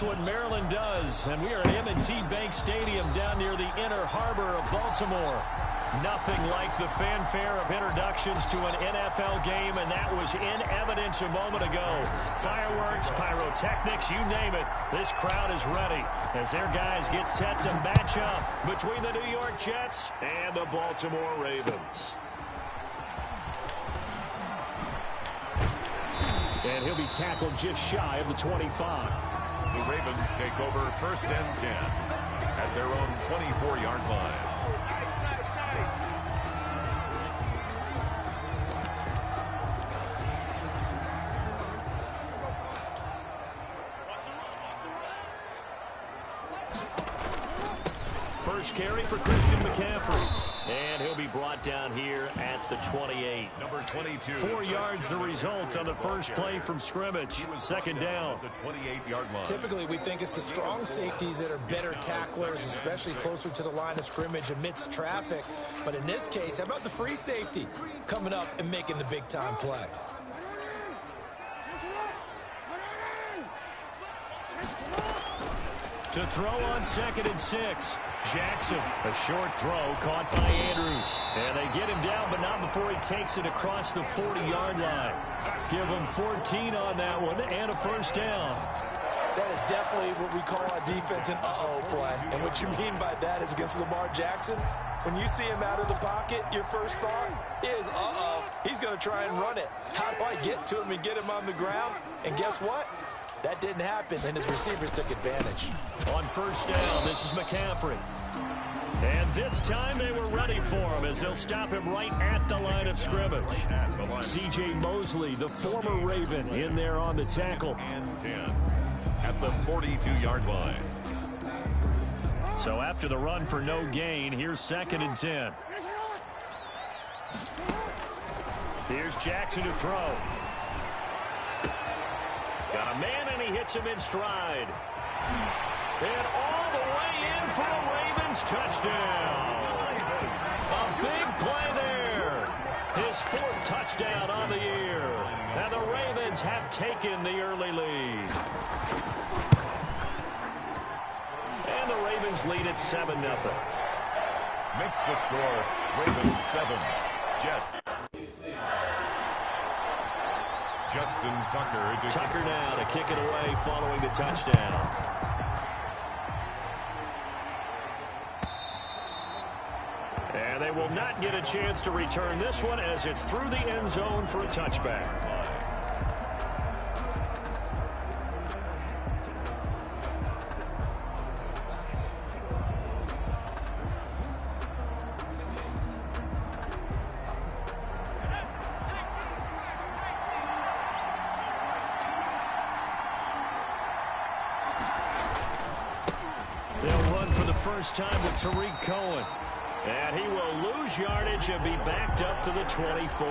That's what Maryland does, and we are at M&T Bank Stadium down near the Inner Harbor of Baltimore. Nothing like the fanfare of introductions to an NFL game, and that was in evidence a moment ago. Fireworks, pyrotechnics, you name it. This crowd is ready as their guys get set to match up between the New York Jets and the Baltimore Ravens. And he'll be tackled just shy of the 25. The Ravens take over 1st and 10 at their own 24-yard line. First carry for Christian McCaffrey. And he'll be brought down here at the 28. Number 22. 4 yards the result on the first play from scrimmage. Second down. The 28-yard line. Typically, we think it's the strong safeties that are better tacklers, especially closer to the line of scrimmage amidst traffic. But in this case, how about the free safety coming up and making the big-time play? To throw on 2nd and 6. Jackson, a short throw caught by Andrews. And they get him down, but not before he takes it across the 40-yard line. Give him 14 on that one and a first down. That is definitely what we call our defense an uh-oh play. And what you mean by that is against Lamar Jackson, when you see him out of the pocket, your first thought is, uh-oh, he's going to try and run it. How do I get to him and get him on the ground? And guess what? That didn't happen, and his receivers took advantage. On first down, this is McCaffrey. And this time they were ready for him as they'll stop him right at the line of scrimmage. C.J. Mosley, the former Raven, in there on the tackle. And 10 at the 42-yard line. So after the run for no gain, here's 2nd and 10. Here's Jackson to throw. Got a man, and he hits him in stride. And all the way in for a Ravens touchdown. A big play there. His 4th touchdown on the year. And the Ravens have taken the early lead. And the Ravens lead at 7-0. Makes the score Ravens 7, Jets. Justin Tucker. Tucker now to kick it away following the touchdown. And they will not get a chance to return this one as it's through the end zone for a touchback. First time with Tariq Cohen. And he will lose yardage and be backed up to the 24.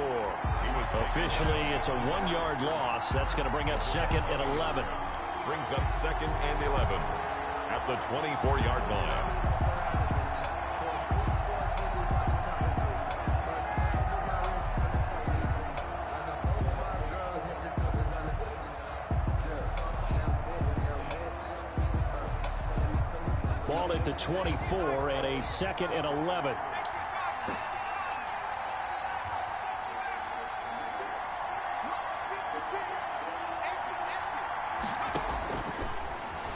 Officially, it's a 1-yard loss. That's going to bring up 2nd and 11. Brings up 2nd and 11 at the 24-yard line. Ball at the 24 and a 2nd and 11.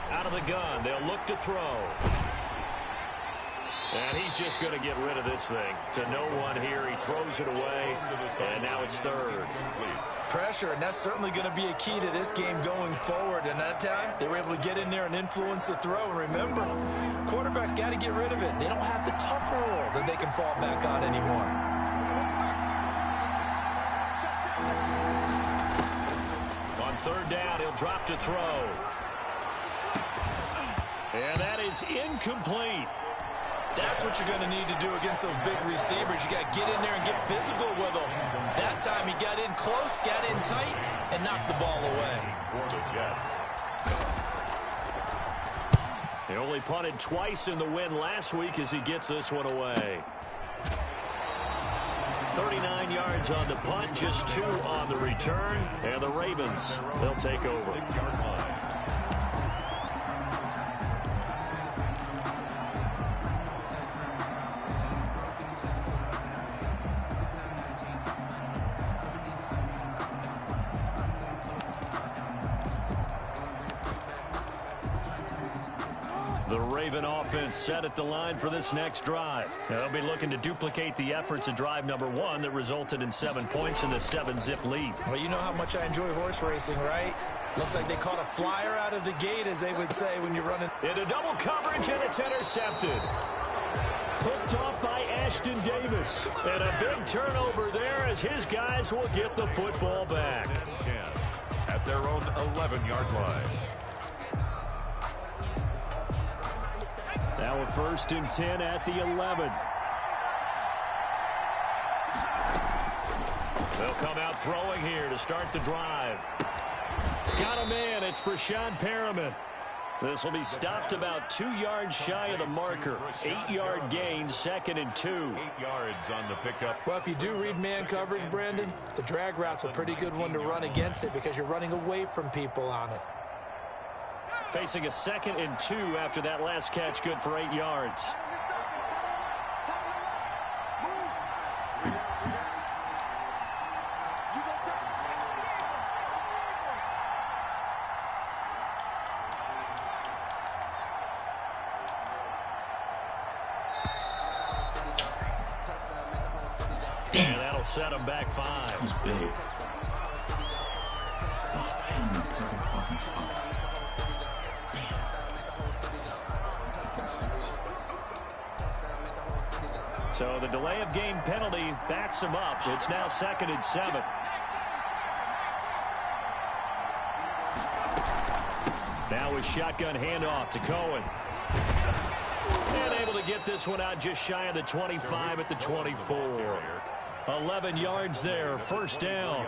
Out of the gun, they'll look to throw. And he's just going to get rid of this thing. To no one here, he throws it away, and now it's 3rd. Pressure, and that's certainly going to be a key to this game going forward. And that time, they were able to get in there and influence the throw. And remember, quarterbacks got to get rid of it. They don't have the tough roll that they can fall back on anymore. On 3rd down, he'll drop to throw. And that is incomplete. That's what you're going to need to do against those big receivers. You got to get in there and get physical with them. That time he got in close, got in tight, and knocked the ball away. For the Jets. He only punted twice in the win last week as he gets this one away. 39 yards on the punt, just 2 on the return. And the Ravens, they'll take over. 6-yard line. The Raven offense set at the line for this next drive. They'll be looking to duplicate the efforts of drive number 1 that resulted in 7 points in the 7-zip lead. Well, you know how much I enjoy horse racing, right? Looks like they caught a flyer out of the gate, as they would say when you're running. Into double coverage, and it's intercepted. Picked off by Ashton Davis. And a big turnover there as his guys will get the football back. At their own 11-yard line. Now a 1st and 10 at the 11. They'll come out throwing here to start the drive. Got a man. It's Brashad Perriman. This will be stopped about 2 yards shy of the marker. 8-yard gain, 2nd and 2. 8 yards on the pickup. Well, if you do read man coverage, Brandon, the drag route's a pretty good one to run against it because you're running away from people on it. Facing a 2nd and 2 after that last catch, good for 8 yards. And that'll set him back 5. He's big. Perfect fucking spot. So the delay of game penalty backs him up. It's now 2nd and 7. Now a shotgun handoff to Cohen. And able to get this one out just shy of the 25 at the 24. 11 yards there, 1st down.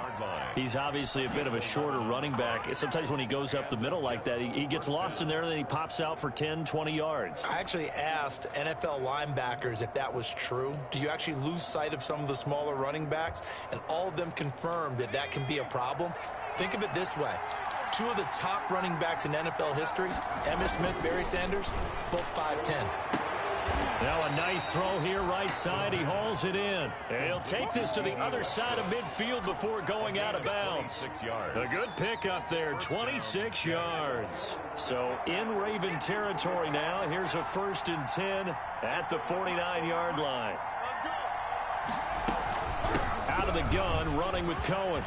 He's obviously a bit of a shorter running back. Sometimes when he goes up the middle like that, he gets lost in there, and then he pops out for 10, 20 yards. I actually asked NFL linebackers if that was true. Do you actually lose sight of some of the smaller running backs? And all of them confirmed that that can be a problem. Think of it this way. 2 of the top running backs in NFL history, Emmitt Smith, Barry Sanders, both 5'10". Now a nice throw here right side. He hauls it in. And he'll take this to the other side of midfield before going out of bounds. 6 yards. A good pickup there, 26 yards. So in Raven territory now. Here's a 1st and 10 at the 49-yard line. Out of the gun, running with Cohen.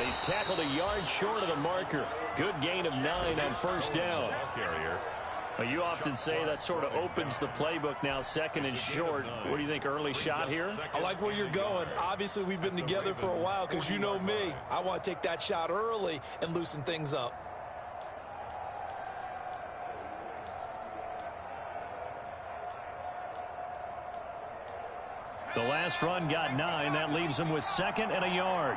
He's tackled a yard short of the marker. Good gain of 9 on 1st down. Carrier. You often say that sort of opens the playbook now, 2nd and short. What do you think, early shot here? I like where you're going. Obviously, we've been together for a while because you know me. I want to take that shot early and loosen things up. The last run got 9. That leaves him with 2nd and a yard.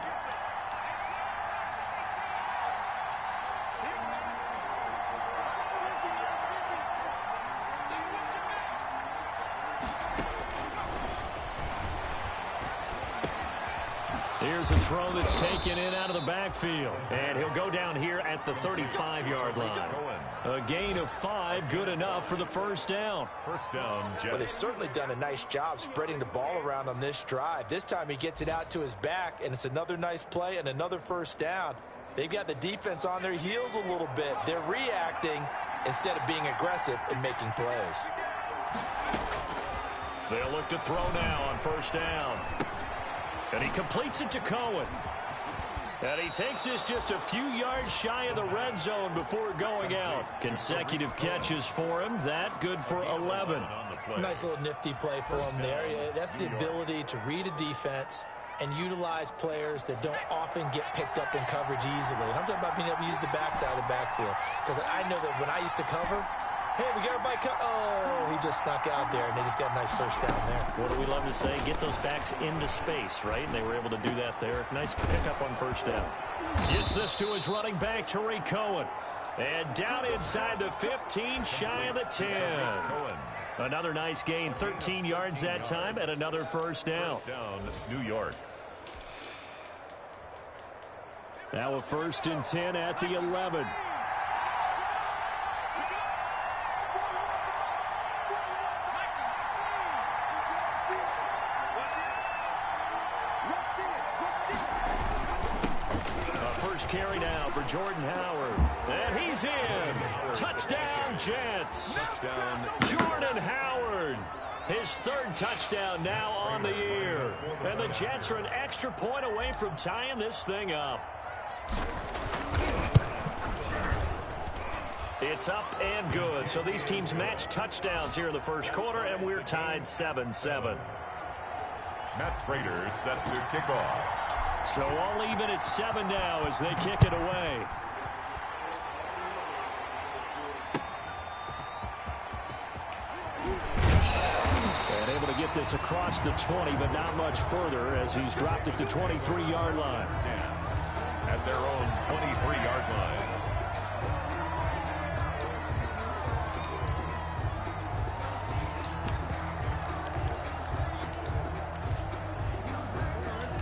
Here's a throw that's taken in out of the backfield. And he'll go down here at the 35-yard line. A gain of 5, good enough for the 1st down. 1st down, Jeff. Well, they've certainly done a nice job spreading the ball around on this drive. This time he gets it out to his back, and it's another nice play and another 1st down. They've got the defense on their heels a little bit. They're reacting instead of being aggressive and making plays. They'll look to throw now on 1st down. And he completes it to Cohen. And he takes this just a few yards shy of the red zone before going out. Consecutive catches for him. That good for 11. Nice little nifty play for him there. Yeah, that's the ability to read a defense and utilize players that don't often get picked up in coverage easily. And I'm talking about being able to use the backside of the backfield. Because I know that when I used to cover, hey, we got everybody cut. Oh, he just snuck out there, and they just got a nice 1st down there. What do we love to say? Get those backs into space, right? And they were able to do that there. Nice pickup on 1st down. Gets this to his running back, Tariq Cohen. And down inside the 15, shy of the 10. Another nice gain, 13 yards that time, and another 1st down. 1st down, New York. Now a 1st and 10 at the 11. First carry now for Jordan Howard. And he's in. Touchdown, Jets. Touchdown. Jordan Howard. His third touchdown now on the year. And the Jets are an extra point away from tying this thing up. It's up and good. So these teams match touchdowns here in the first quarter, and we're tied 7-7. Matt Prater set to kick off. So all even at 7 now as they kick it away. And able to get this across the 20, but not much further as he's dropped it to 23-yard line. 10 at their own 23-yard line.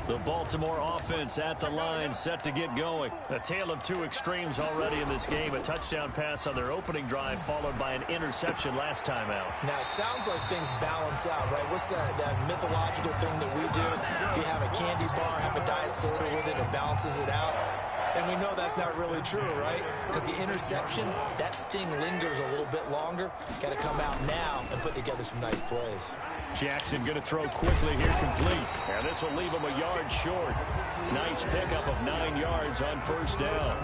The Baltimore offense at the line, set to get going. A tale of two extremes already in this game. A touchdown pass on their opening drive, followed by an interception last time out. Now, it sounds like things balance out, right? What's that mythological thing that we do? If you have a candy bar, have a diet soda with it, it balances it out. And we know that's not really true, right? Because the interception, that sting lingers a little bit longer. Got to come out now and put together some nice plays. Jackson going to throw quickly here, complete. And this will leave him a yard short. Nice pickup of 9 yards on first down.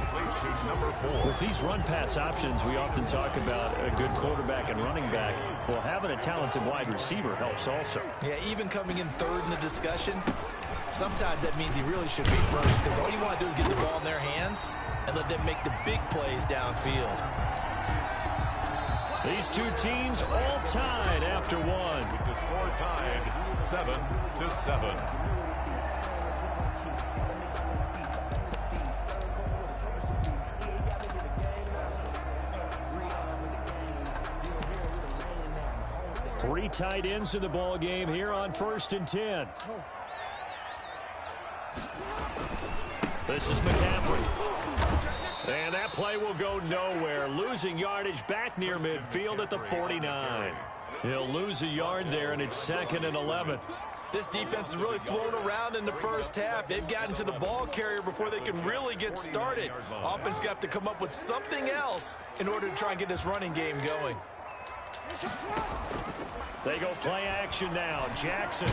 Number 4. With these run-pass options, we often talk about a good quarterback and running back. Well, having a talented wide receiver helps also. Yeah, even coming in third in the discussion, sometimes that means he really should be first, because all you want to do is get the ball in their hands and let them make the big plays downfield. These two teams all tied after one. With the score tied 7-7. Three tight ends in the ball game here on 1st and 10. This is McCaffrey. And that play will go nowhere. Losing yardage back near midfield at the 49. He'll lose a yard there, and it's 2nd and 11. This defense has really flown around in the first half. They've gotten to the ball carrier before they can really get started. Offense got to come up with something else in order to try and get this running game going. They go play action now. Jackson.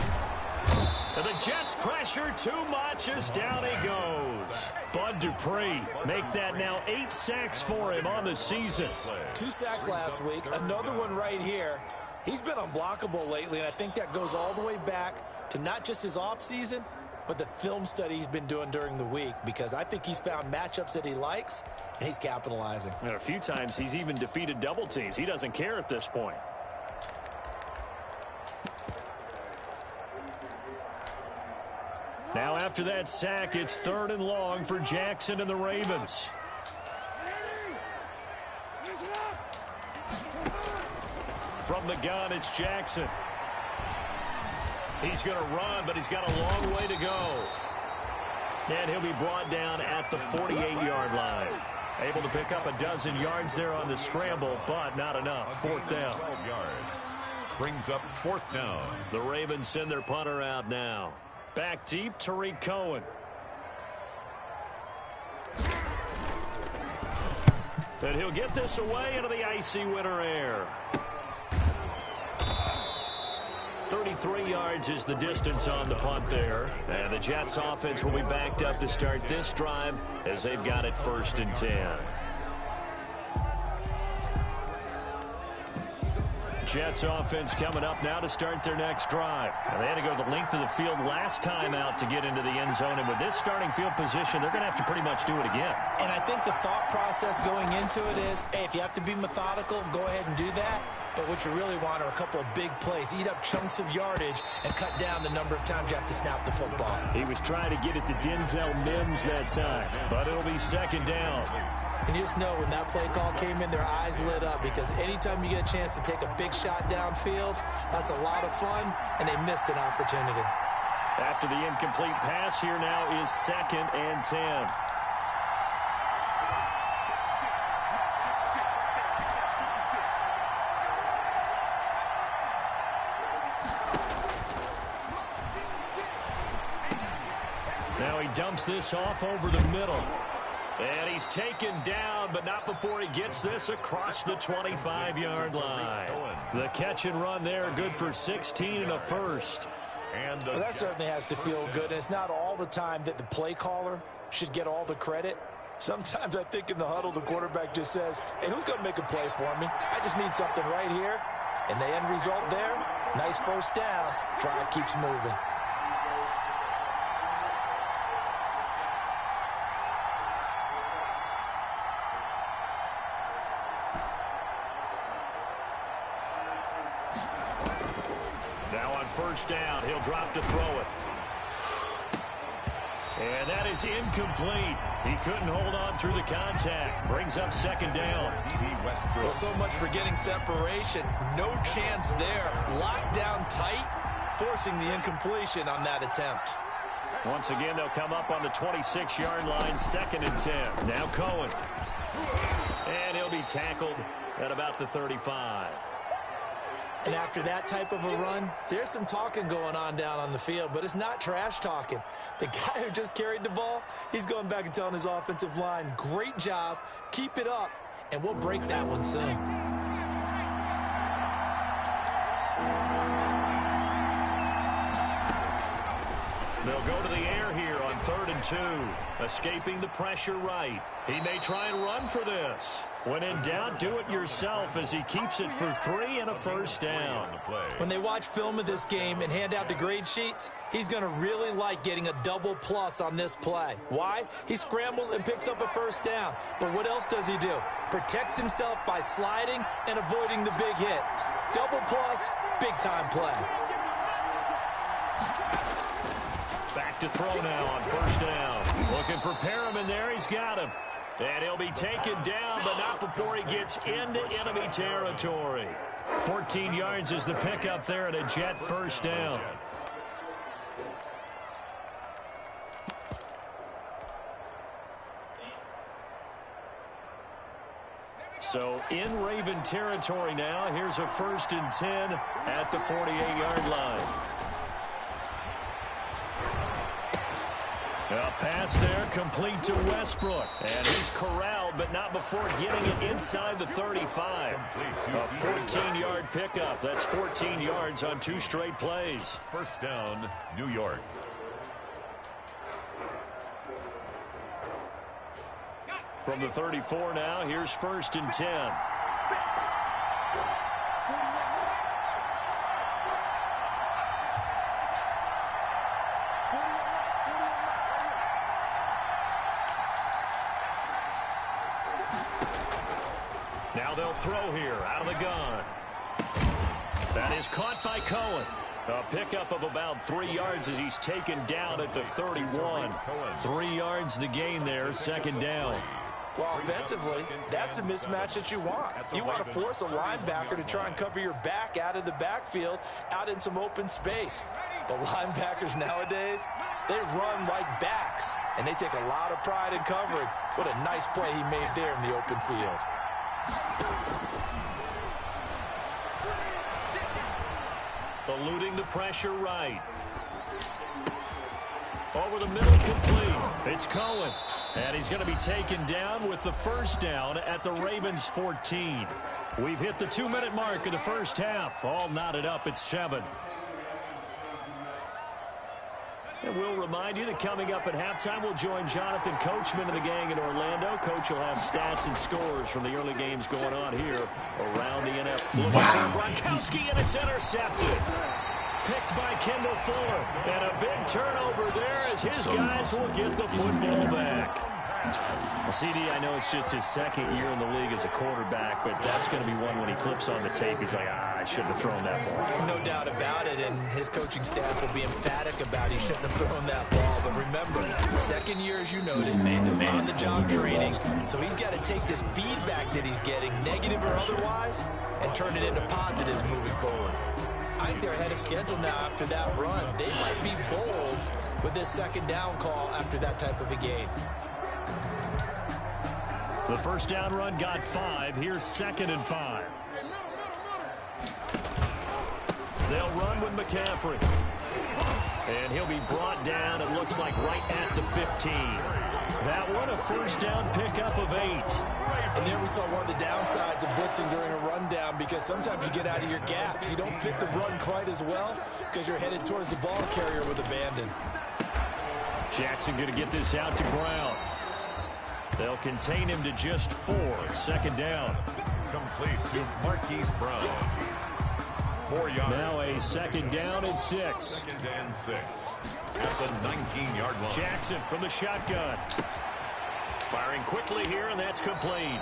And the Jets pressure too much as down he goes. Bud Dupree make that now 8 sacks for him on the season. 2 sacks last week, another one right here. He's been unblockable lately, and I think that goes all the way back to not just his offseason, but the film study he's been doing during the week, because I think he's found matchups that he likes, and he's capitalizing. And a few times he's even defeated double teams. He doesn't care at this point. Now after that sack, it's 3rd and long for Jackson and the Ravens. From the gun, it's Jackson. He's going to run, but he's got a long way to go. And he'll be brought down at the 48-yard line. Able to pick up a dozen yards there on the scramble, but not enough. 4th down. 12 yards. Brings up 4th down. The Ravens send their punter out now. Back deep, Tariq Cohen. And he'll get this away into the icy winter air. 33 yards is the distance on the punt there. And the Jets offense will be backed up to start this drive as they've got it 1st and 10. Jets offense coming up now to start their next drive. And they had to go the length of the field last time out to get into the end zone. And with this starting field position, they're going to have to pretty much do it again. And I think the thought process going into it is, hey, if you have to be methodical, go ahead and do that. But what you really want are a couple of big plays. Eat up chunks of yardage and cut down the number of times you have to snap the football. He was trying to get it to Denzel Mims that time. But it'll be 2nd down. And you just know when that play call came in, their eyes lit up, because anytime you get a chance to take a big shot downfield, that's a lot of fun, and they missed an opportunity. After the incomplete pass, here now is 2nd and 10. Now he dumps this off over the middle. And he's taken down, but not before he gets this across the 25-yard line. The catch and run there, good for 16 and a first. Well, that certainly has to feel good. And it's not all the time that the play caller should get all the credit. Sometimes I think in the huddle, the quarterback just says, hey, who's going to make a play for me? I just need something right here. And the end result there, nice first down. Drive keeps moving. Now on first down, he'll drop to throw it. And that is incomplete. He couldn't hold on through the contact. Brings up second down. Well, so much for getting separation. No chance there. Locked down tight, forcing the incompletion on that attempt. Once again, they'll come up on the 26-yard line, 2nd and 10. Now Cohen. And he'll be tackled at about the 35. And after that type of a run, there's some talking going on down on the field, but it's not trash talking. The guy who just carried the ball, he's going back and telling his offensive line, great job, keep it up, and we'll break that one soon. They'll go to the air here on 3rd and 2. Escaping the pressure right. He may try and run for this. When in doubt, do it yourself as he keeps it for 3 and a first down. When they watch film of this game and hand out the grade sheets, he's going to really like getting a double plus on this play. Why? He scrambles and picks up a first down. But what else does he do? Protects himself by sliding and avoiding the big hit. Double plus, big-time play. Back to throw now on first down. Looking for Perriman there. He's got him. And he'll be taken down, but not before he gets into enemy territory. 14 yards is the pickup there and a Jet first down. So in Raven territory now. Here's a 1st and 10 at the 48-yard line. A pass there complete to Westbrook. And he's corralled, but not before getting it inside the 35. A 14-yard pickup. That's 14 yards on 2 straight plays. First down, New York. From the 34 now, here's 1st and 10. Now they'll throw here out of the gun. That is caught by Cohen. A pickup of about 3 yards as he's taken down at the 31. 3 yards the gain there, 2nd down. Well, offensively, that's the mismatch that you want. You want to force a linebacker to try and cover your back out of the backfield, out in some open space. The linebackers nowadays, they run like backs, and they take a lot of pride in covering. What a nice play he made there in the open field. Eluding the pressure right. Over the middle complete. It's Cohen. And he's going to be taken down with the first down at the Ravens 14. We've hit the 2-minute mark of the first half. All knotted up at 7. And we'll remind you that coming up at halftime, we'll join Jonathan Coachman and the gang in Orlando. Coach will have stats and scores from the early games going on here around the NFL. Wow. Gronkowski, and it's intercepted. Picked by Kendall Fuller. And a big turnover there as his guys will get the football back. Well, CD, I know it's just his 2nd year in the league as a quarterback, but that's going to be one when he flips on the tape. He's like, I shouldn't have thrown that ball. No doubt about it, and his coaching staff will be emphatic about he shouldn't have thrown that ball. But remember, 2nd year, as you noted, on-the-job training. So he's got to take this feedback that he's getting, negative or otherwise, and turn it into positives moving forward. I think they're ahead of schedule now after that run. They might be bold with this 2nd down call after that type of a game. The first down run got 5. Here's 2nd and 5. They'll run with McCaffrey. And he'll be brought down, it looks like, right at the 15. That one, a first down pickup of 8. And there we saw one of the downsides of blitzing during a rundown, because sometimes you get out of your gaps. You don't fit the run quite as well because you're headed towards the ball carrier with abandon. Jackson going to get this out to Brown. They'll contain him to just 4. Second down. Complete to Marquise Brown. 4 yards. Now a second down and 6. Second and 6 at the 19-yard line. Jackson from the shotgun. Firing quickly here, and that's complete.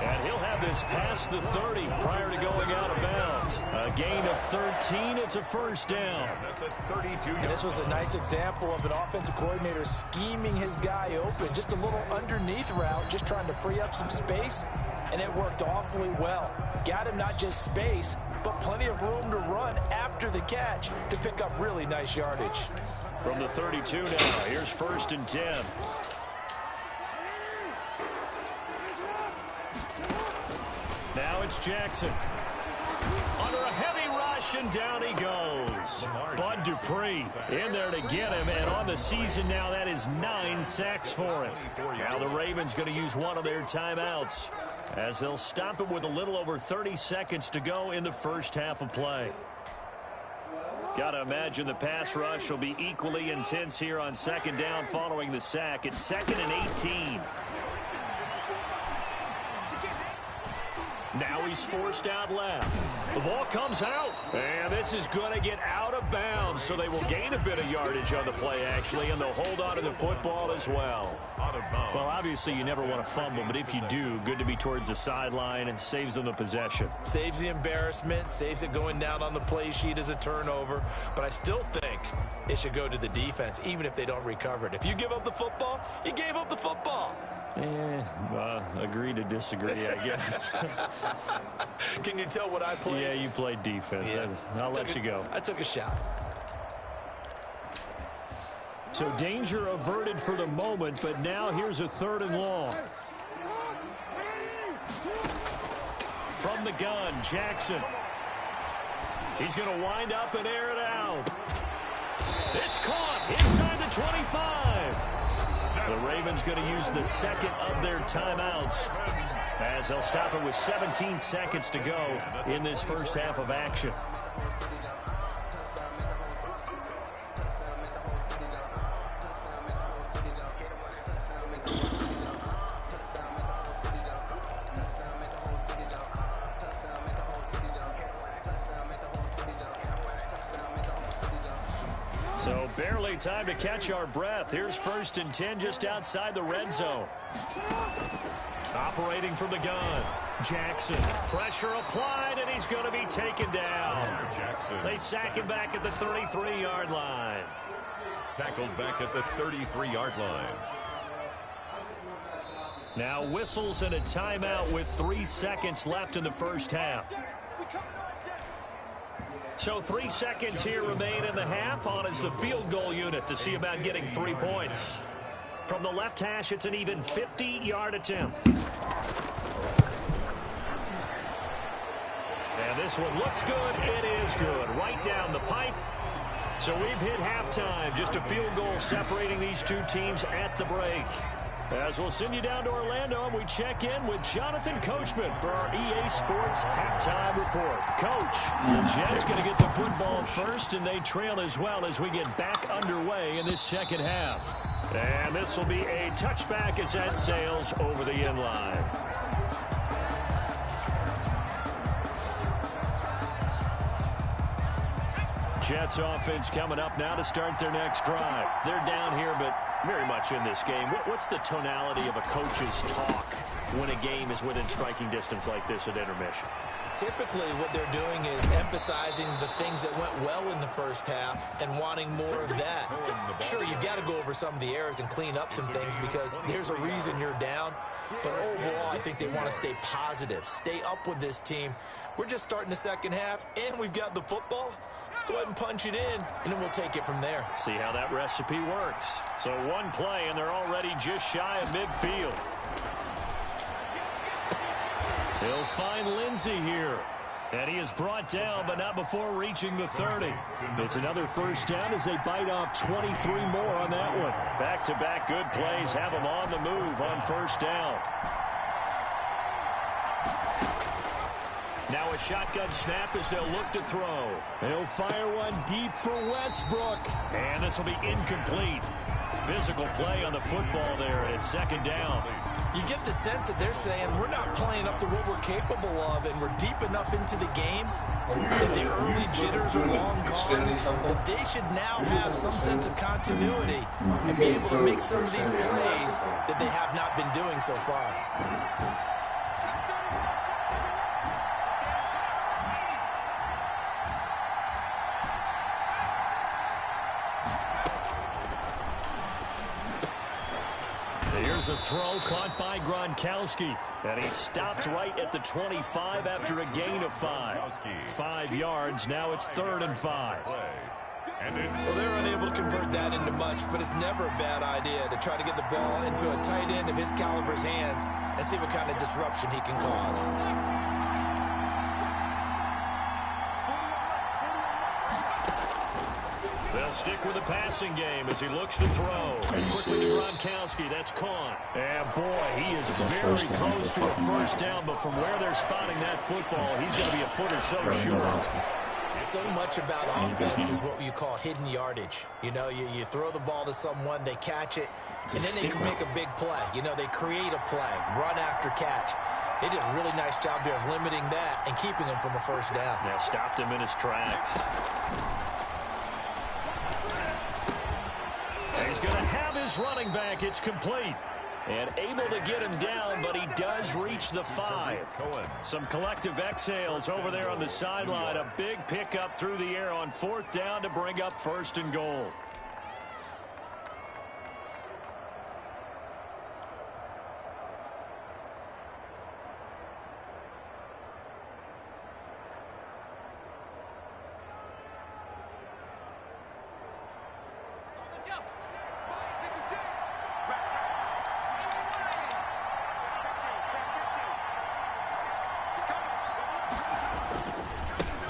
And he'll have this past the 30 prior to going out of bounds. A gain of 13. It's a first down. At the 32. And this was a nice example of an offensive coordinator scheming his guy open. Just a little underneath route, just trying to free up some space, and it worked awfully well. Got him not just space, but plenty of room to run after the catch to pick up really nice yardage. From the 32 now, here's first and 10. Now it's Jackson. Under a heavy rush, and down he goes. Bud Dupree in there to get him, and on the season now, that is 9 sacks for him. Now the Ravens going to use one of their timeouts, as they'll stop him with a little over 30 seconds to go in the first half of play. Got to imagine the pass rush will be equally intense here on second down following the sack. It's 2nd and 18. Now he's forced out left. The ball comes out, and this is going to get out of bounds, so they will gain a bit of yardage on the play, actually, and they'll hold on to the football as well. Well, obviously, you never want to fumble, but if you do, good to be towards the sideline, and saves them the possession. Saves the embarrassment, saves it going down on the play sheet as a turnover, but I still think it should go to the defense, even if they don't recover it. If you give up the football, you gave up the football. Agree to disagree, I guess. Can you tell what I played? Yeah, you played defense. Yeah. I'll let you go. I took a shot. So danger averted for the moment, but now here's a 3rd and long. From the gun, Jackson. He's going to wind up and air it out. It's caught inside the 25. The Ravens going to use the second of their timeouts, as they'll stop it with 17 seconds to go in this first half of action. So barely time to catch our breath. Here's 1st and 10 just outside the red zone. Operating from the gun, Jackson. Pressure applied, and he's going to be taken down. Jackson. They sack him back at the 33-yard line. Tackled back at the 33-yard line. Now whistles and a timeout with 3 seconds left in the first half. So 3 seconds here remain in the half. On is the field goal unit to see about getting 3 points. From the left hash, it's an even 50-yard attempt. And this one looks good. It is good. Right down the pipe. So we've hit halftime. Just a field goal separating these two teams at the break. As we'll send you down to Orlando, and we check in with Jonathan Coachman for our EA Sports Halftime Report. Coach, the Jets going to get the football first, and they trail as well as we get back underway in this second half. And this will be a touchback as that sails over the end line. Jets offense coming up now to start their next drive. They're down here, but very much in this game. What's the tonality of a coach's talk when a game is within striking distance like this at intermission? Typically, what they're doing is emphasizing the things that went well in the first half and wanting more of that. Sure, you've got to go over some of the errors and clean up some things because there's a reason you're down. But overall, I think they want to stay positive, stay up with this team. We're just starting the second half, and we've got the football. Let's go ahead and punch it in, and then we'll take it from there. See how that recipe works. So one play, and they're already just shy of midfield. He'll find Lindsey here. And he is brought down, but not before reaching the 30. It's another first down as they bite off 23 more on that one. Back-to-back good plays have them on the move on first down. Now a shotgun snap as they'll look to throw. They'll fire one deep for Westbrook. And this will be incomplete. Physical play on the football there, and it's second down. You get the sense that they're saying we're not playing up to what we're capable of, and we're deep enough into the game that the early jitters are long gone, that they should now have some sense of continuity and be able to make some of these plays that they have not been doing so far. Here's a throw caught by Gronkowski. And he stopped right at the 25 after a gain of 5. 5 yards. Now it's 3rd and 5. Well, they're unable to convert that into much, but it's never a bad idea to try to get the ball into a tight end of his caliber's hands and see what kind of disruption he can cause. They'll stick with the passing game as he looks to throw. Quickly to Gronkowski. That's caught. And boy, he is very close to a first down, but from where they're spotting that football, he's going to be a foot or so short. So much about offense is what you call hidden yardage. You know, you throw the ball to someone, they catch it, and then they can make a big play. You know, they create a play, run after catch. They did a really nice job there of limiting that and keeping him from a first down. Yeah, stopped him in his tracks. He's going to have his running back. It's complete. And able to get him down, but he does reach the 5. Some collective exhales over there on the sideline. A big pickup through the air on 4th down to bring up 1st and goal.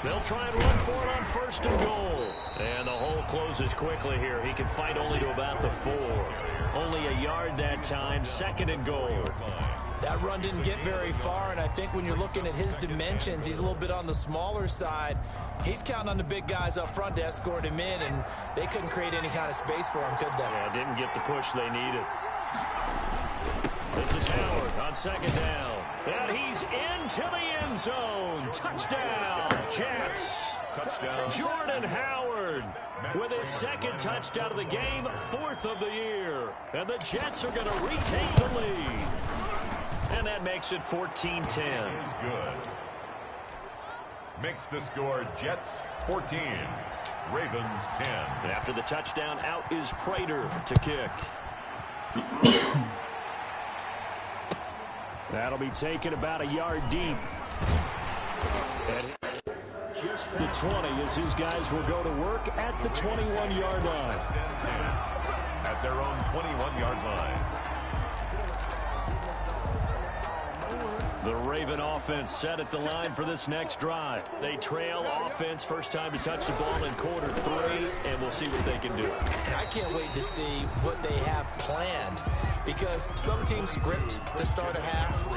They'll try and run for it on 1st and goal. And the hole closes quickly here. He can fight only to about the 4. Only a yard that time. 2nd and goal. That run didn't get very far, and I think when you're looking at his dimensions, he's a little bit on the smaller side. He's counting on the big guys up front to escort him in, and they couldn't create any kind of space for him, could they? Yeah, didn't get the push they needed. This is Howard on 2nd down. And he's into the end zone. Touchdown, Jets. Touchdown. Jordan Howard with his 2nd touchdown of the game, 4th of the year. And the Jets are going to retake the lead. And that makes it 14-10. Is good. Makes the score Jets 14, Ravens 10. After the touchdown, out is Prater to kick. That'll be taken about a yard deep. And just the 20 as his guys will go to work at the 21-yard line. At their own 21-yard line. The Raven offense set at the line for this next drive. They trail offense, first time to touch the ball in quarter 3, and we'll see what they can do. And I can't wait to see what they have planned, because some teams script to start a half.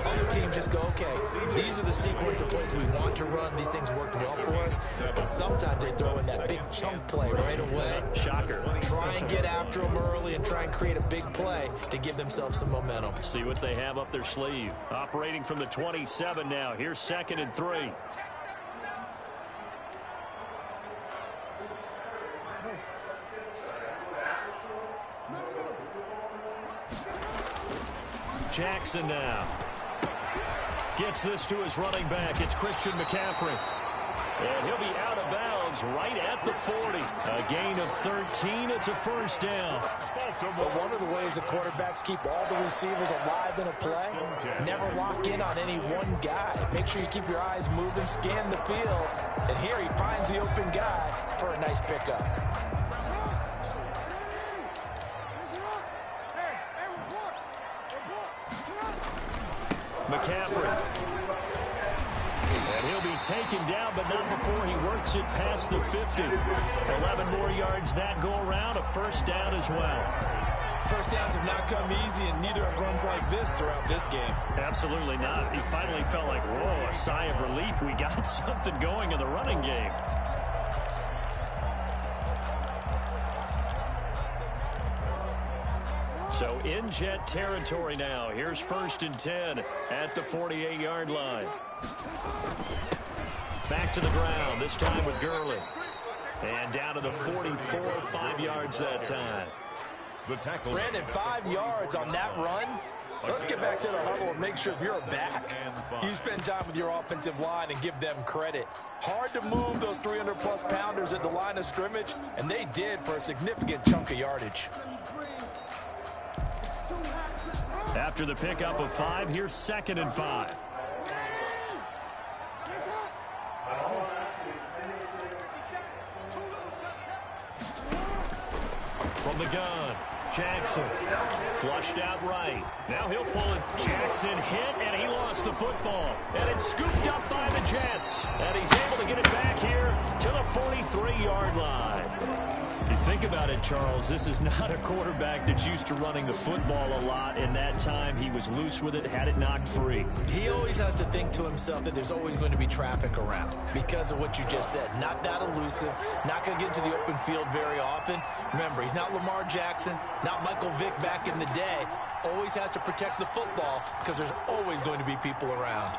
Other teams just go, okay, these are the sequence of plays we want to run. These things worked well for us. And sometimes they throw in that big chunk play right away. Shocker. Try and get after them early and try and create a big play to give themselves some momentum. See what they have up their sleeve. Operating from the 27 now. Here's 2nd and 3. Jackson now gets this to his running back. It's Christian McCaffrey. And he'll be out of bounds right at the 40. A gain of 13. It's a first down. But one of the ways the quarterbacks keep all the receivers alive in a play, never lock in on any one guy. Make sure you keep your eyes moving, scan the field. And here he finds the open guy for a nice pickup. McCaffrey. And he'll be taken down, but not before he works it past the 50. 11 more yards that go around, a first down as well. First downs have not come easy, and neither have runs like this throughout this game. Absolutely not. He finally felt like, whoa, a sigh of relief. We got something going in the running game. So in Jet territory now. Here's 1st and 10 at the 48-yard line. Back to the ground, this time with Gurley. And down to the 44, 5 yards that time. The tackle. Brandon, 5 yards on that run. Let's get back to the huddle and make sure if you're a back, you spend time with your offensive line and give them credit. Hard to move those 300-plus pounders at the line of scrimmage, and they did for a significant chunk of yardage. After the pickup of 5, here's 2nd and 5. From the gun, Jackson flushed out right. Now he'll pull it. Jackson hit, and he lost the football. And it's scooped up by the Jets. And he's able to get it back here to the 43-yard line. You think about it, Charles, this is not a quarterback that's used to running the football a lot. In that time, he was loose with it, had it knocked free. He always has to think to himself that there's always going to be traffic around because of what you just said. Not that elusive, not going to get into the open field very often. Remember, he's not Lamar Jackson, not Michael Vick back in the day. Always has to protect the football because there's always going to be people around.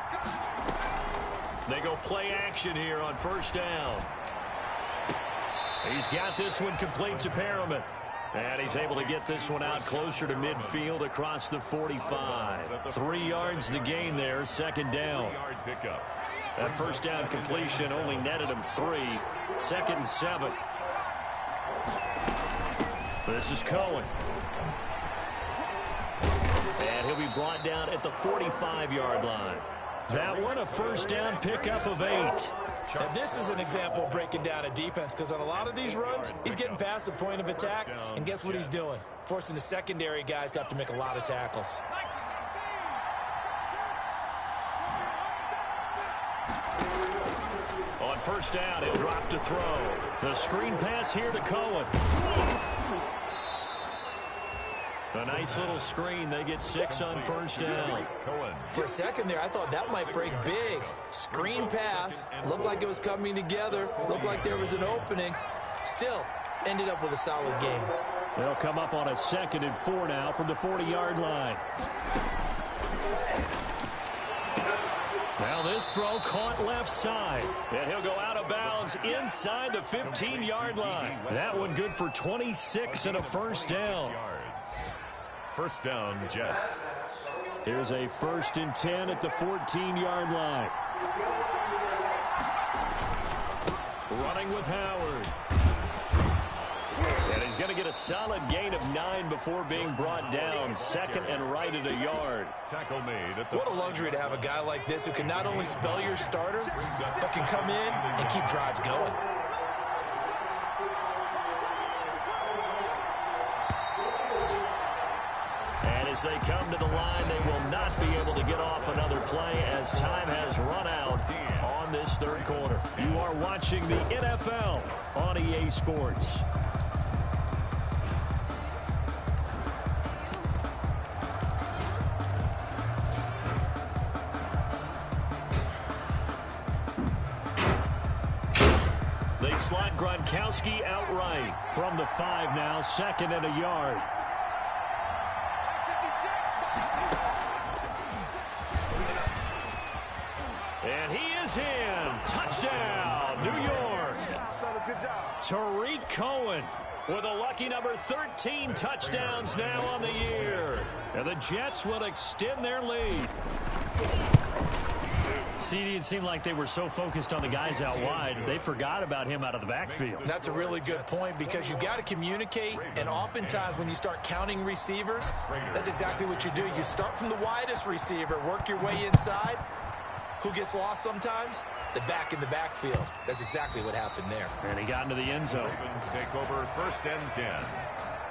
They go play action here on 1st down. He's got this one complete to Perriman. And he's able to get this one out closer to midfield across the 45. 3 yards the gain there, 2nd down. That 1st down completion only netted him 3. 2nd and 7. This is Cohen. And he'll be brought down at the 45-yard line. That one a 1st down pickup of 8. Now, this is an example of breaking down a defense because on a lot of these runs, he's getting past the point of attack, and guess what he's doing? Forcing the secondary guys to have to make a lot of tackles. On 1st down, he'll drop to throw. The screen pass here to Cohen. A nice little screen. They get 6 on 1st down. For a second there, I thought that might break big. Screen pass. Looked like it was coming together. Looked like there was an opening. Still, ended up with a solid game. They'll come up on a 2nd and 4 now from the 40-yard line. Now this throw caught left side. And he'll go out of bounds inside the 15-yard line. That one good for 26 and a 1st down. 1st down, Jets. Here's a 1st and 10 at the 14-yard line. Running with Howard. And he's going to get a solid gain of 9 before being brought down. 2nd and right at a yard. Tackle made at the What a luxury to have a guy like this who can not only spell your starter, but can come in and keep drives going. As they come to the line, they will not be able to get off another play as time has run out on this 3rd quarter. You are watching the NFL on EA Sports. They slot Gronkowski outright from the 5 now, 2nd and a yard. And he is in. Touchdown, New York. Tariq Cohen with a lucky number 13 touchdowns now on the year. And the Jets will extend their lead. CD, it seemed like they were so focused on the guys out wide, they forgot about him out of the backfield. That's a really good point because you've got to communicate, and oftentimes when you start counting receivers, that's exactly what you do. You start from the widest receiver, work your way inside. Who gets lost sometimes? The back in the backfield. That's exactly what happened there. And he got into the end zone. Ravens take over 1st and 10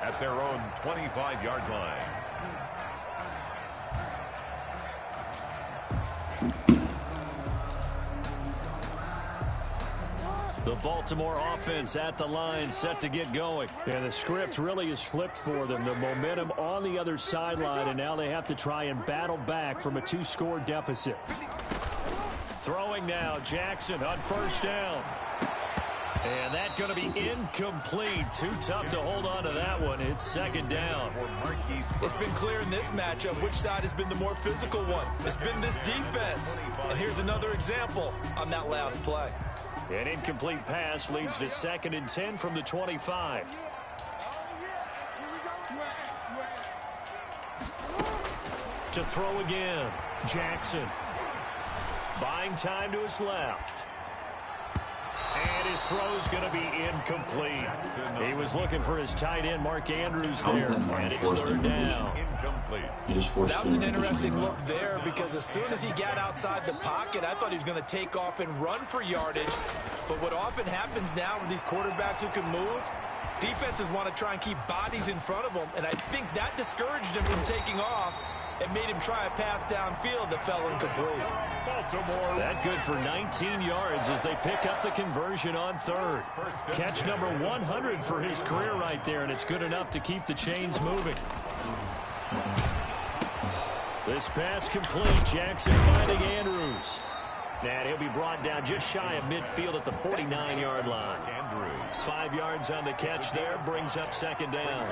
at their own 25-yard line. The Baltimore offense at the line, set to get going. And the script really is flipped for them. The momentum on the other sideline, and now they have to try and battle back from a 2-score deficit. Throwing now, Jackson on first down. And that's going to be incomplete. Too tough to hold on to that one. It's second down. It's been clear in this matchup which side has been the more physical one. It's been this defense. And here's another example on that last play. An incomplete pass leads to 2nd and 10 from the 25. To throw again, Jackson. Buying time to his left. And his throw's going to be incomplete. He was looking for his tight end, Mark Andrews, there. And it's third down. That was an interesting look there because as soon as he got outside the pocket, I thought he was going to take off and run for yardage. But what often happens now with these quarterbacks who can move, defenses want to try and keep bodies in front of them. And I think that discouraged him from taking off and made him try a pass downfield that fell incomplete. Baltimore. That good for 19 yards as they pick up the conversion on third. Catch number 100 for his career right there, and it's good enough to keep the chains moving. This pass complete. Jackson finding Andrews. And he'll be brought down just shy of midfield at the 49-yard line. 5 yards on the catch there, brings up second down.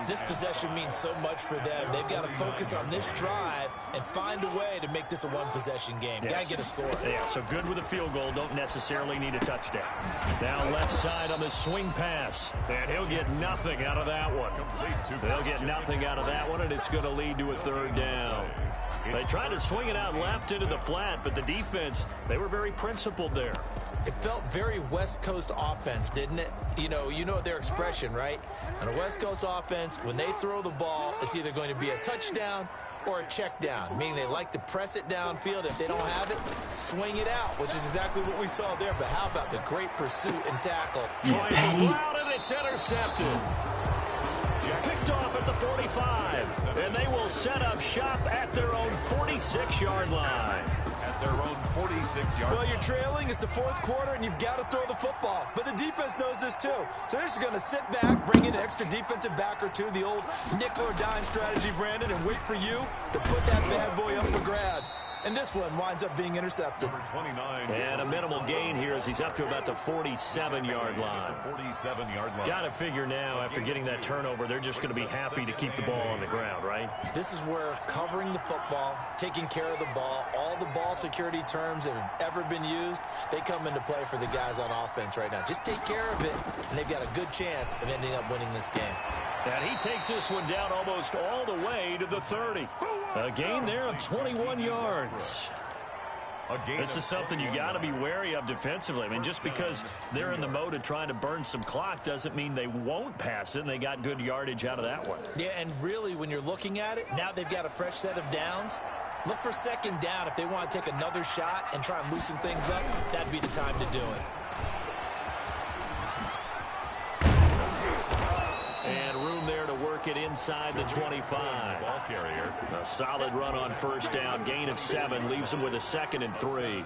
This possession means so much for them. They've got to focus on this drive and find a way to make this a one-possession game. Yes. Got to get a score. Yeah, so good with a field goal. Don't necessarily need a touchdown. Now left side on the swing pass. And he'll get nothing out of that one. They'll get nothing out of that one, and it's going to lead to a third down. They tried to swing it out left into the flat, but the defense, they were very principled there. It felt very West Coast offense, didn't it? You know their expression, right? On a West Coast offense, when they throw the ball, it's either going to be a touchdown or a check down, meaning they like to press it downfield. If they don't have it, swing it out, which is exactly what we saw there. But how about the great pursuit and tackle? Trying to route it, it's intercepted. Picked off at the 45, and they will set up shop at their own 46-yard line. At their own 46-yard. Well, you're trailing. It's the fourth quarter, and you've got to throw the football. But the defense knows this, too. So they're just going to sit back, bring in an extra defensive back or two, the old nickel or dime strategy, Brandon, and wait for you to put that bad boy up for grabs. And this one winds up being intercepted. Number 29. And a minimal gain here as he's up to about the 47-yard line. 47-yard line. Got to figure now, after getting that turnover, they're just going to be happy to keep the ball on the ground, right? This is where covering the football, taking care of the ball, all the ball security terms that have ever been used, they come into play for the guys on offense right now. Just take care of it, and they've got a good chance of ending up winning this game. And he takes this one down almost all the way to the 30. A gain there of 21 yards. This is something you got to be wary of defensively. I mean, just because they're in the mode of trying to burn some clock doesn't mean they won't pass it, and they got good yardage out of that one. Yeah, and really, when you're looking at it, now they've got a fresh set of downs. Look for second down. If they want to take another shot and try and loosen things up, that'd be the time to do it. And room there to work it inside the 25. Ball carrier. A solid run on first down. Gain of 7 leaves them with a 2nd and 3.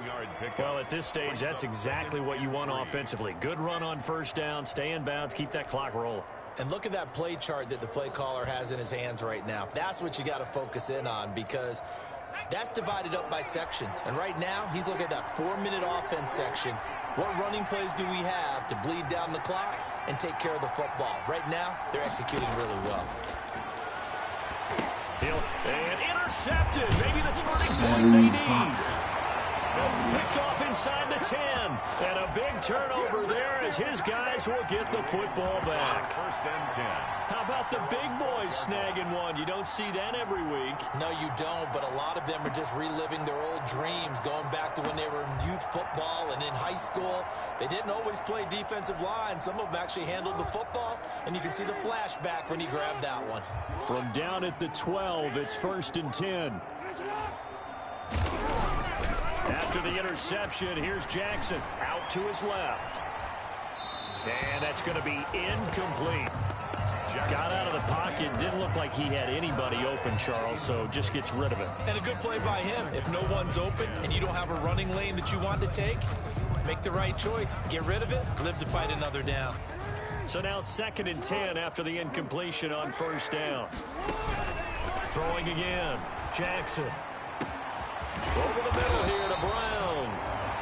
Well, at this stage, that's exactly what you want offensively. Good run on first down. Stay in bounds. Keep that clock rolling. And look at that play chart that the play caller has in his hands right now. That's what you got to focus in on because that's divided up by sections. And right now, he's looking at that 4-minute offense section. What running plays do we have to bleed down the clock and take care of the football? Right now, they're executing really well. And intercepted. Maybe the turning point they need. Picked off inside the 10. And a big turnover there as his guys will get the football back. First and 10. How about the big boys snagging one? You don't see that every week. No, you don't, but a lot of them are just reliving their old dreams, going back to when they were in youth football and in high school. They didn't always play defensive line. Some of them actually handled the football, and you can see the flashback when he grabbed that one. From down at the 12, it's first and 10. After the interception, here's Jackson out to his left. And that's going to be incomplete. Got out of the pocket. Didn't look like he had anybody open, Charles, so just gets rid of it. And a good play by him. If no one's open and you don't have a running lane that you want to take, Make the right choice. Get rid of it. Live to fight another down. So now 2nd and 10 after the incompletion on 1st down. Throwing again. Jackson. Over the middle here to Brown.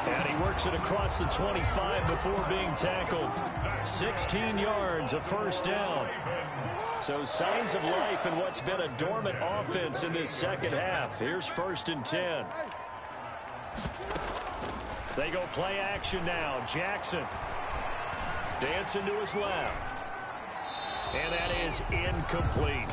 And he works it across the 25 before being tackled. 16 yards, a 1st down. So signs of life in what's been a dormant offense in this 2nd half. Here's 1st and 10. They go play action now. Jackson. Dancing to his left. And that is incomplete.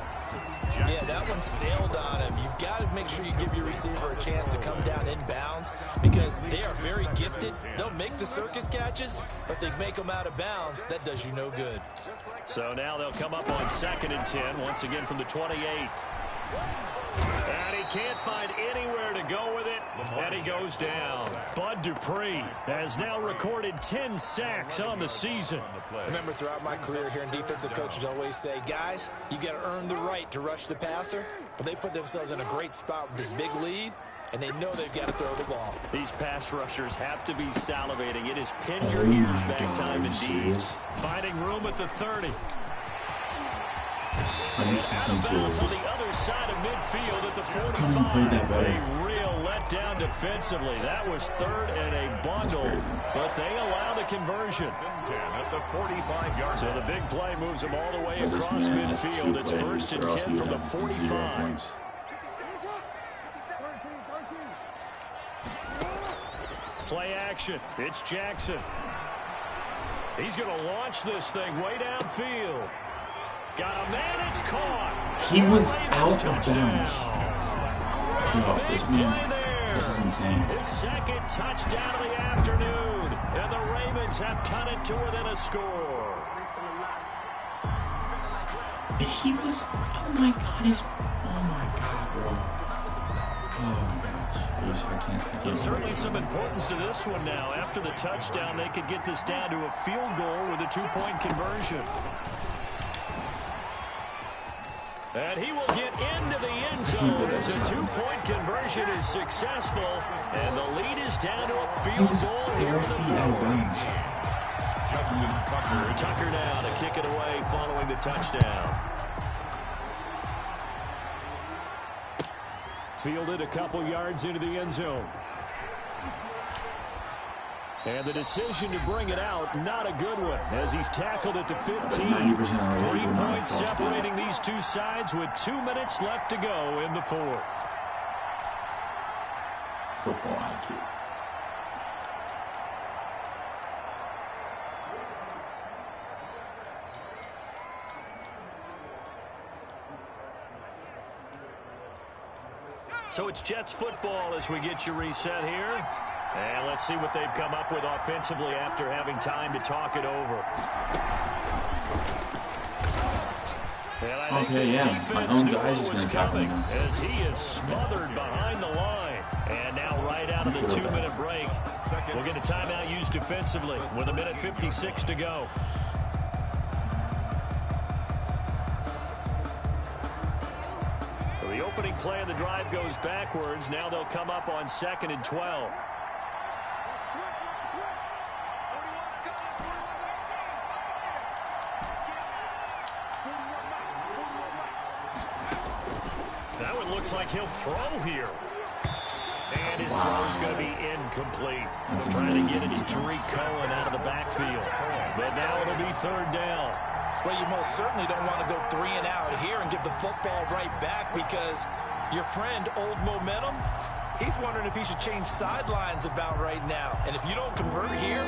Yeah, that one sailed on him. You've got to make sure you give your receiver a chance to come down inbounds because they are very gifted. They'll make the circus catches, but they make them out of bounds. That does you no good. So now they'll come up on 2nd and 10, once again from the 28. And he can't find anywhere to go with it, and he goes down. Bud Dupree has now recorded 10 sacks on the season. Remember, throughout my career here in defensive coaches always say, guys, you got to earn the right to rush the passer. Well, they put themselves in a great spot with this big lead, and they know they've got to throw the ball. These pass rushers have to be salivating. It is pin your ears back time indeed. Finding room at the 30. Out of bounds on the other side of midfield at the 45. A real letdown defensively. That was 3rd and a bundle, but they allow the conversion. At the 45-yard. So the big play moves them all the way across midfield. It's 1st and 10 from the 45. Play action. It's Jackson. He's going to launch this thing way downfield. Got a man, it's caught. He was out of bounds. Big play there. This is insane. His 2nd touchdown of the afternoon. And the Ravens have cut it to within a score. He was, oh my God, bro. Oh my gosh. I can't. There's certainly some importance to this one now. After the touchdown, they could get this down to a field goal with a 2-point conversion. And he will get into the end zone as a 2-point conversion is successful. And the lead is down to a field goal here in the 4th. Tucker now to kick it away following the touchdown. Fielded a couple yards into the end zone. And the decision to bring it out, not a good one, as he's tackled at the 15. 3 points separating these two sides with 2 minutes left to go in the 4th. Football IQ. So it's Jets football as we get you reset here. And let's see what they've come up with offensively after having time to talk it over. And I think this defense knew what was coming as he is smothered behind the line. And now right out of the 2-minute break, we'll get a timeout used defensively with 1:56 to go. So the opening play of the drive goes backwards. Now they'll come up on 2nd and 12. That one looks like he'll throw here. And his throw is going to be incomplete. Trying to get it to Tariq Cohen out of the backfield. But now it'll be 3rd down. Well, you most certainly don't want to go 3 and out here and give the football right back because your friend, Old Momentum, he's wondering if he should change sidelines about right now. And if you don't convert here,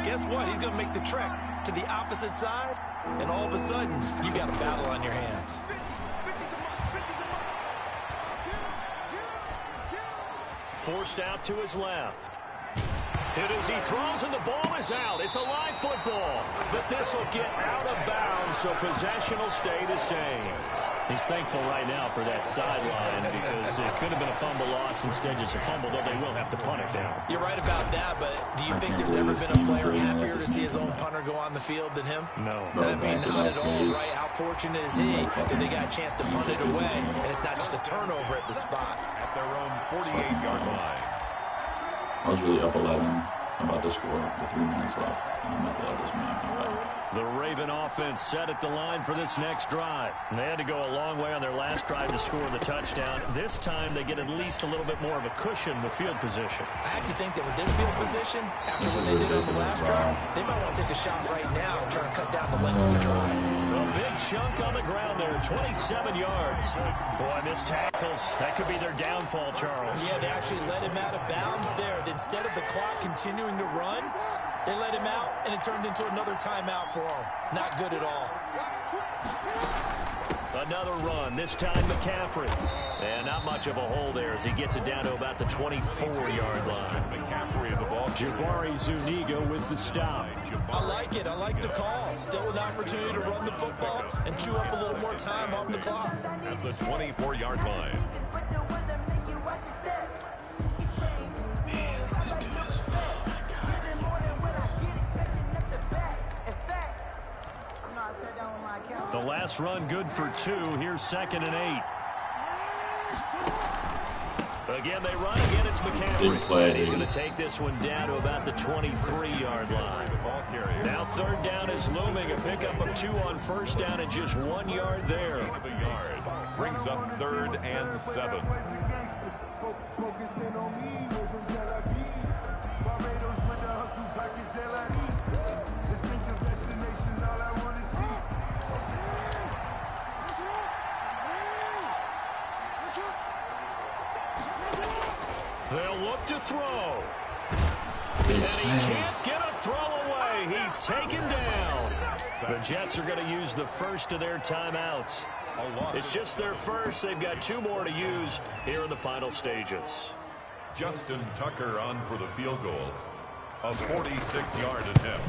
guess what? He's going to make the trek to the opposite side, and all of a sudden, you've got a battle on your hands. Forced out to his left. Hit as he throws, and the ball is out. It's a live football, but this will get out of bounds, so possession will stay the same. He's thankful right now for that sideline because it could have been a fumble loss, instead just a fumble, though they will have to punt it down. You're right about that, but do you think there's ever been a player happier to see his own punter go on the field than him? No. I mean, not at all, right? How fortunate is he that they got a chance to punt it away, and it's not just a turnover at the spot. At their own 48-yard line. I was really up 11. about to score with 3 minutes left. I'm about to let this man come back. The Raven offense set at the line for this next drive. And they had to go a long way on their last drive to score the touchdown. This time they get at least a little bit more of a cushion with field position. I have to think that with this field position, after what they did on the last drive, they might want to take a shot right now and try to cut down the length of the drive. A big chunk on the ground there, 27 yards. Boy, missed tackles. That could be their downfall, Charles. Yeah, they actually let him out of bounds there. Instead of the clock continuing to run, they let him out, and it turned into another timeout for him. Not good at all. Another run, this time McCaffrey. And not much of a hole there as he gets it down to about the 24-yard line. McCaffrey of the ball. Jabari Zuniga with the stop. I like it. I like the call. Still an opportunity to run the football and chew up a little more time off the clock. At the 24-yard line. Man, let's do this. Oh, my God. The last run good for 2. Here's 2nd and 8. Again, they run. Again, it's McCaffrey. He's going to take this one down to about the 23-yard line. Now 3rd down is looming. A pickup of 2 on 1st down and just 1 yard there. The yard brings up 3rd and 7. They'll look to throw. And he can't get a throw away. He's taken down. The Jets are going to use the first of their timeouts. It's just their first. They've got 2 more to use here in the final stages. Justin Tucker on for the field goal. A 46-yard attempt.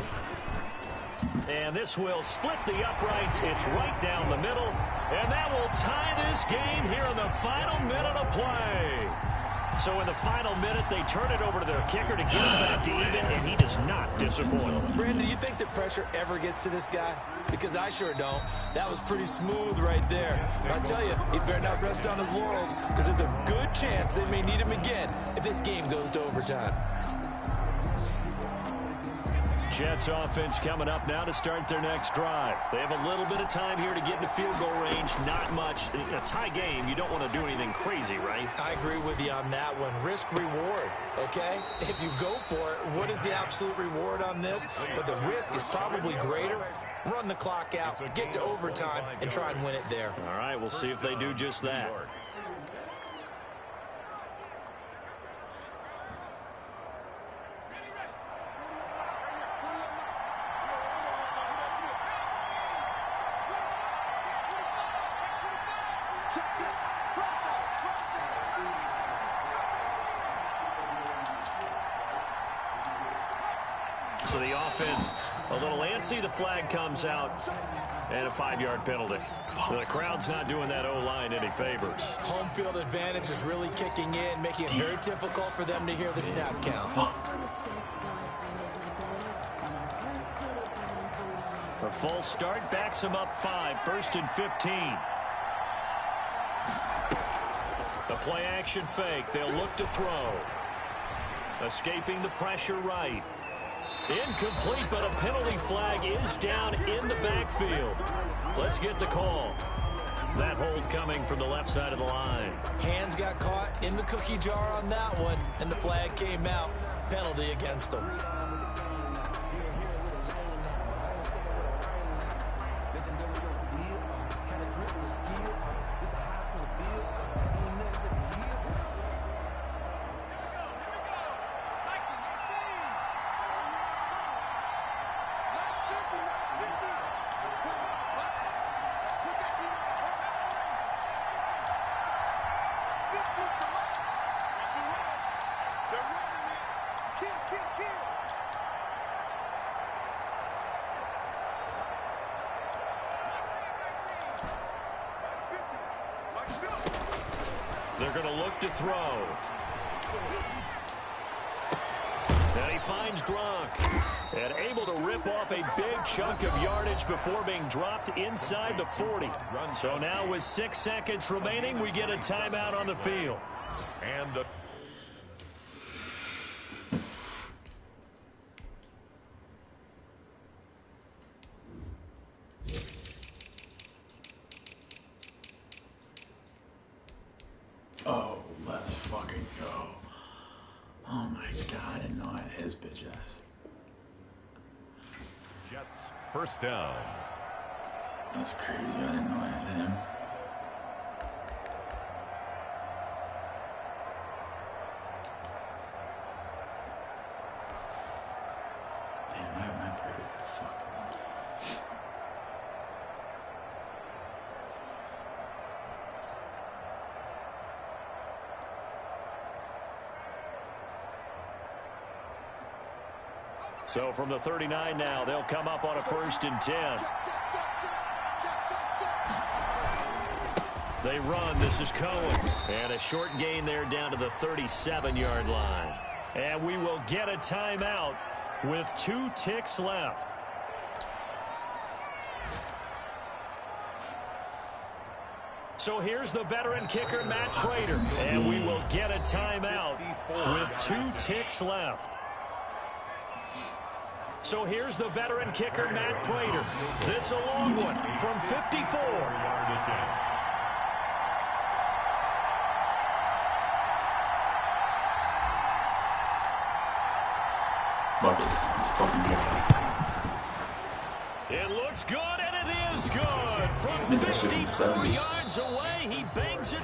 And this will split the uprights. It's right down the middle. And that will tie this game here in the final minute of play. So in the final minute, they turn it over to their kicker to get him back to even, and he does not disappoint. Brandon, do you think that pressure ever gets to this guy? Because I sure don't. That was pretty smooth right there. But I tell you, he better not rest on his laurels, because there's a good chance they may need him again if this game goes to overtime. Jets offense coming up now to start their next drive. They have a little bit of time here to get into field goal range. Not much. In a tie game, you don't want to do anything crazy, right? I agree with you on that one. Risk-reward, okay? If you go for it, what is the absolute reward on this? But the risk is probably greater. Run the clock out, get to overtime, and try and win it there. All right, we'll see if they do just that. So the offense a little antsy. The flag comes out and a 5-yard penalty. The crowd's not doing that O-line any favors. Home field advantage is really kicking in, making it very difficult for them to hear the snap count. A full start backs them up 5, 1st and 15. The play action fake. They'll look to throw. Escaping the pressure right. Incomplete, but a penalty flag is down in the backfield. Let's get the call. That hold coming from the left side of the line. Hands got caught in the cookie jar on that one, and the flag came out. Penalty against them. They're going to look to throw. And he finds Gronk. And able to rip off a big chunk of yardage before being dropped inside the 40. So now with 6 seconds remaining, we get a timeout on the field. And God, I didn't know I had his bitch ass. Jets first down. That's crazy. I didn't know I had him. Damn, I have my player. Fuck. So from the 39 now, they'll come up on a 1st and 10. They run. This is Cohen. And a short gain there down to the 37-yard line. And we will get a timeout with 2 ticks left. So here's the veteran kicker, Matt Prater. And we will get a timeout with 2 ticks left. So here's the veteran kicker, Matt Prater. This a long one from 54. Buckets. It's fucking good. It looks good, and it is good. From 54 yards away, he bangs it.